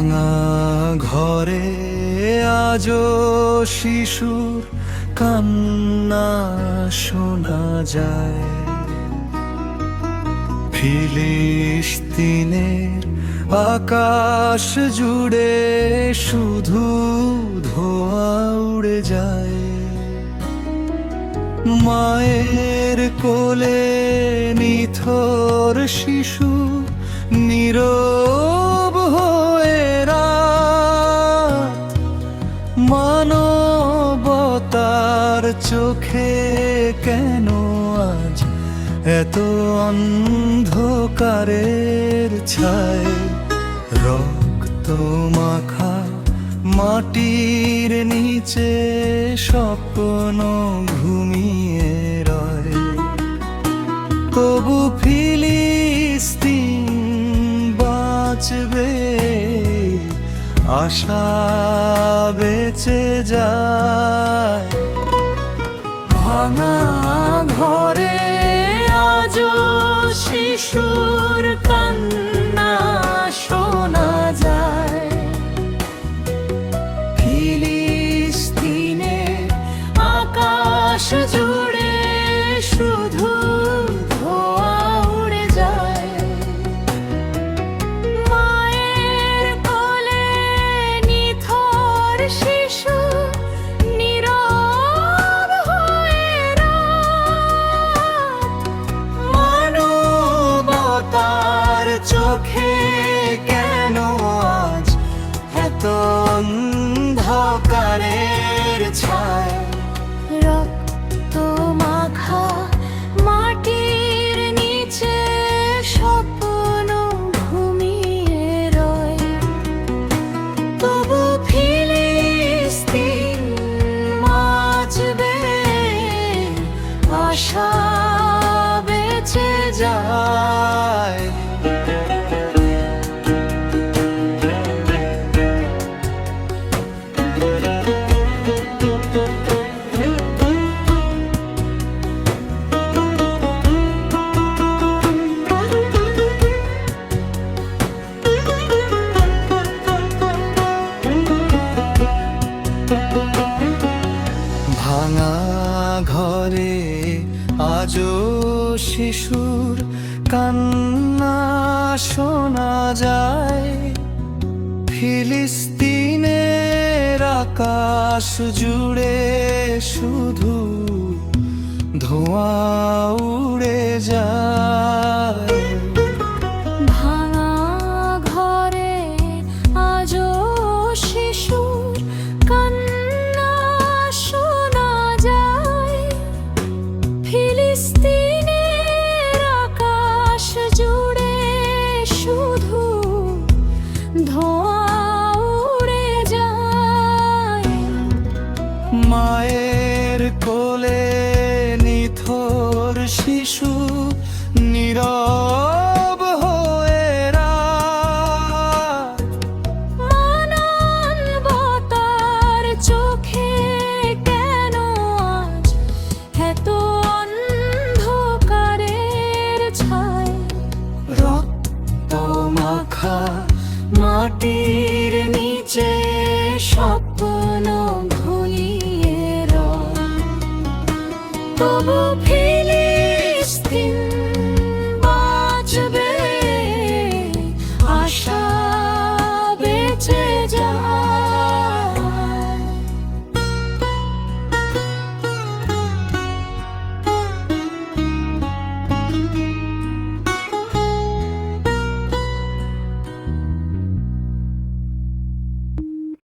ভাঙা ঘরে আজও শিশুর কান্না শোনা যায়। ফিলিস্তিনের আকাশ জুড়ে শুধু ধোঁয়া উড়ে যায়। মায়ের কোলে নিথর শিশু নীরব হয়ে রাত, মানবতার চোখে কেন আজ এত অন্ধকারের ছায়? রক্ত মাখা মাটির নিচে স্বপ্ন ঘুমিয়ে রয়, তবু ফিলিস্তিন বাঁচবে, আশা বেঁচে যায়। ভাঙা ঘরে আজও শিশুর কান্না শোনা যায়। ফিলিস্তিনের আকাশ জুড়ে শুধু ধোঁয়া উড়ে যায়। মায়ের কোলে নিথর শিশু নীরব হয়ে রাত, মানবতার চোখে কেন আজ এত অন্ধকারের ছায়? রক্ত মাখা মাটির নিচে স্বপ্ন ঘুমিয়ে রয়, তবু ফিলিস্তিন বাঁচবে, আশা বেঁচে যায়। ভাঙা ঘরে আজও শিশুর কান্না শোনা যায়। ফিলিস্তিনের আকাশ জুড়ে শুধু ধোঁয়া উড়ে যায়। ভাঙা ঘরে আজও শিশুর কান্না শোনা যায়। ফিলিস্তিনের আকাশ জুড়ে শুধু ধোঁয়া উড়ে যায়। মায়ের কোলে নিথর শিশু নীরব